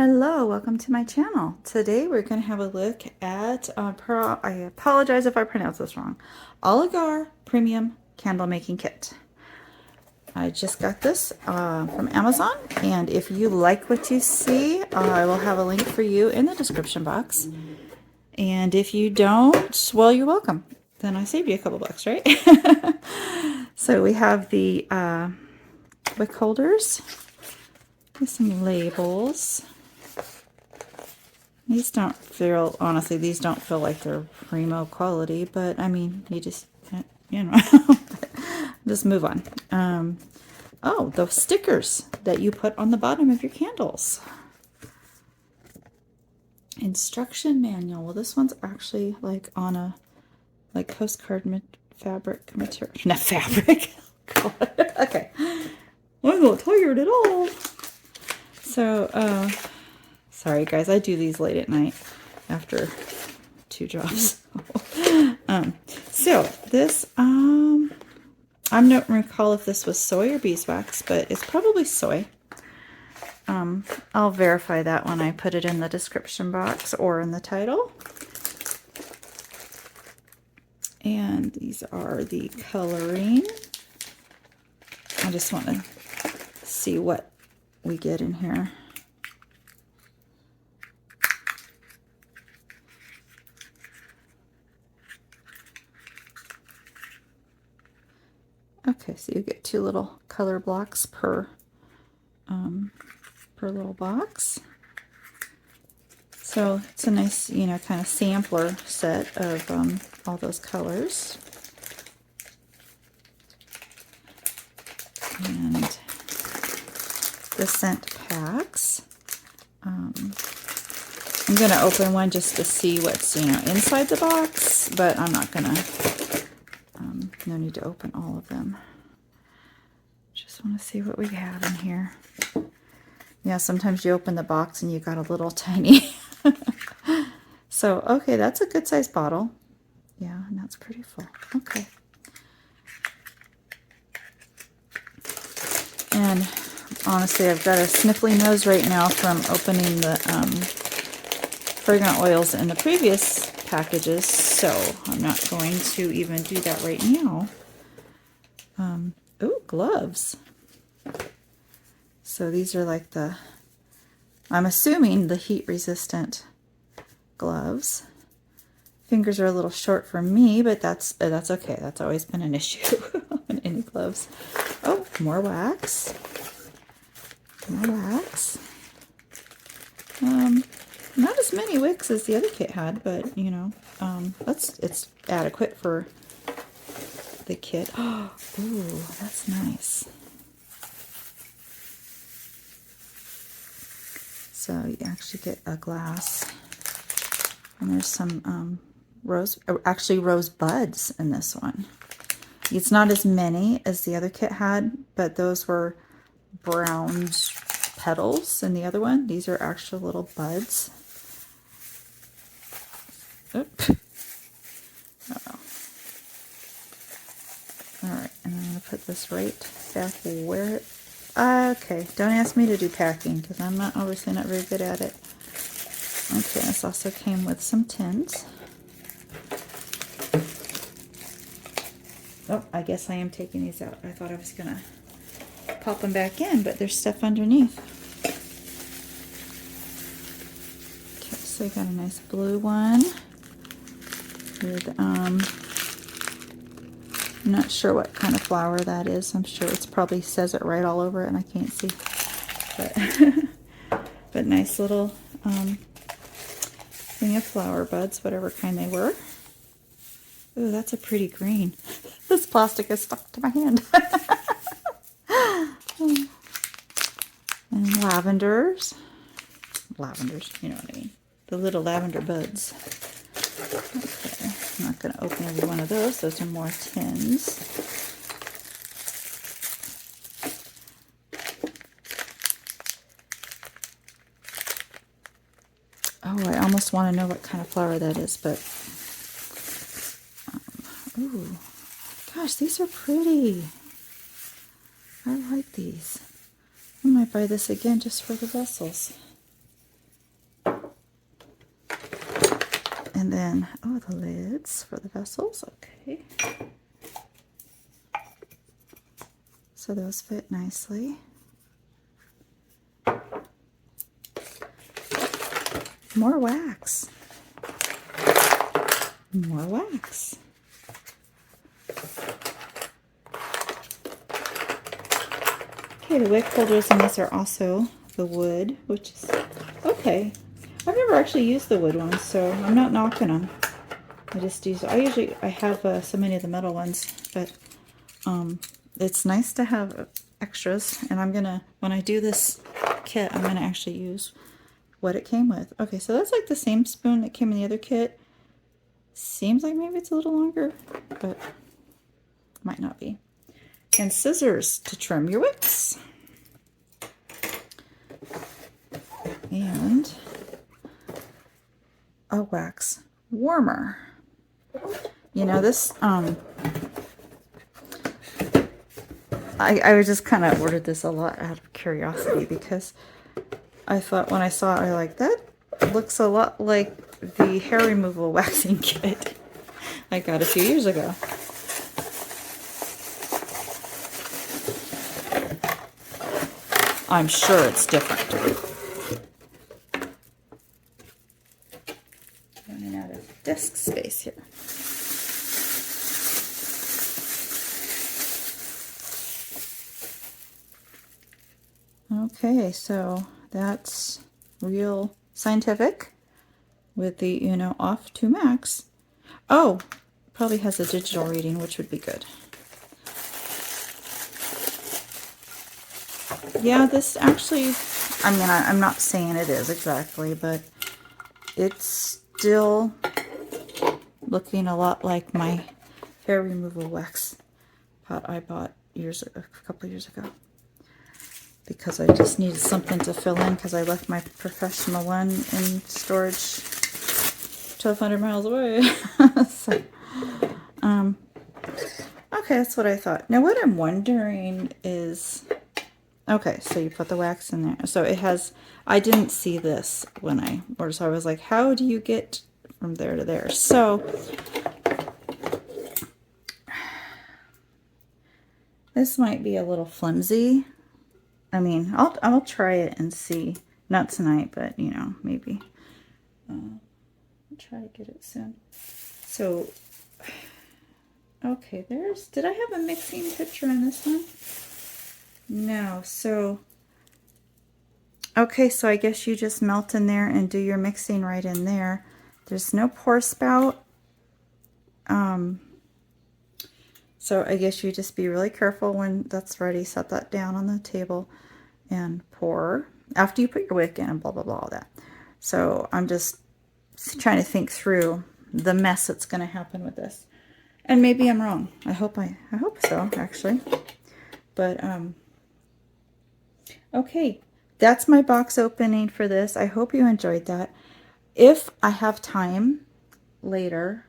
Hello, welcome to my channel. Today we're going to have a look at, I apologize if I pronounce this wrong, Oligar Premium Candle Making Kit. I just got this from Amazon, and if you like what you see, I will have a link for you in the description box. And if you don't, well, you're welcome. Then I saved you a couple bucks, right? So we have the wick holders with some labels. These don't feel, honestly, these don't feel like they're primo quality, but I mean, you just, you know, just move on. Oh, the stickers that you put on the bottom of your candles. Instruction manual. Well, this one's actually like on a, like postcard fabric material. Not fabric. God. Okay. I'm not tired at all. So, sorry guys, I do these late at night after 2 jobs. So this, I don't recall if this was soy or beeswax, but it's probably soy. I'll verify that when I put it in the description box or in the title. And these are the coloring. I just want to see what we get in here. Okay, so you get 2 little color blocks per little box. So it's a nice, you know, kind of sampler set of all those colors. And the scent packs. I'm going to open one just to see what's, you know, inside the box, but I'm not going to, no need to open all of them. Just want to see what we have in here. Yeah, sometimes you open the box and you got a little tiny. So, okay, that's a good size bottle. Yeah, and that's pretty full. Okay. And honestly, I've got a sniffly nose right now from opening the fragrant oils in the previous packages, so I'm not going to even do that right now. Oh, gloves. So these are like the, I'm assuming the heat resistant gloves. Fingers are a little short for me, but that's okay. That's always been an issue on any gloves. Oh, more wax. More wax. Not as many wicks as the other kit had, but you know, it's adequate for the kit. Oh, ooh, that's nice. So you actually get a glass, and there's some rose buds in this one. It's not as many as the other kit had, but those were brown petals in the other one. These are actual little buds. Oop. Uh-oh. Alright, and I'm going to put this right back where it... Okay, don't ask me to do packing, because I'm not obviously not very good at it. Okay, this also came with some tins. Oh, I guess I am taking these out. I thought I was going to pop them back in, but there's stuff underneath. Okay, so I got a nice blue one with, I'm not sure what kind of flower that is. I'm sure it's probably says it right all over it and I can't see. But, but nice little thing of flower buds, whatever kind they were. Ooh, that's a pretty green. This plastic is stuck to my hand. And lavenders. Lavenders, you know what I mean. The little lavender buds. Okay, I'm not going to open every one of those. Those are more tins. Oh, I almost want to know what kind of flower that is, but... ooh, gosh, these are pretty. I like these. I might buy this again just for the vessels. And then, oh, the lids for the vessels. Okay. So those fit nicely. More wax. More wax. Okay, the wick holders in this are also the wood, which is okay. I've never actually used the wood ones, so I'm not knocking them. I have so many of the metal ones, but it's nice to have extras. And when I do this kit, I'm gonna actually use what it came with. Okay, so that's like the same spoon that came in the other kit. Seems like maybe it's a little longer, but might not be. And scissors to trim your wicks. And a wax warmer. You know, this, I just kind of ordered this a lot out of curiosity because I thought when I saw it, I like, that looks a lot like the hair removal waxing kit I got a few years ago. I'm sure it's different. Running out of disk space here. Okay, so that's real scientific with the Uno off to max. Oh, probably has a digital reading, which would be good. Yeah, this actually, I mean, I'm not saying it is exactly, but it's still looking a lot like my hair removal wax pot I bought a couple years ago. Because I just needed something to fill in because I left my professional one in storage 1,200 miles away. So, okay, that's what I thought. Now what I'm wondering is, okay, so you put the wax in there. So it has, I didn't see this when I ordered, so I was like, how do you get from there to there? So this might be a little flimsy. I mean, I'll try it and see. Not tonight, but you know, maybe. I'll try to get it soon. So, okay, did I have a mixing picture in this one? No, so, okay, so I guess you just melt in there and do your mixing right in there. There's no pour spout. So I guess you just be really careful when that's ready. Set that down on the table and pour after you put your wick in and blah, blah, blah, all that. So I'm just trying to think through the mess that's going to happen with this. And maybe I'm wrong. I hope so, actually. But, okay, that's my box opening for this. I hope you enjoyed that. If I have time later,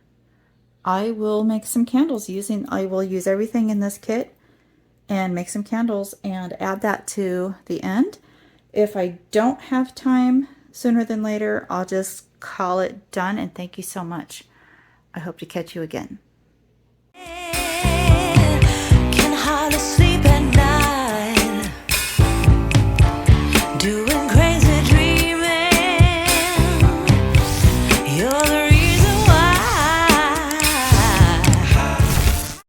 I will make some candles I will use everything in this kit and make some candles and add that to the end. If I don't have time sooner than later, I'll just call it done, and thank you so much. I hope to catch you again.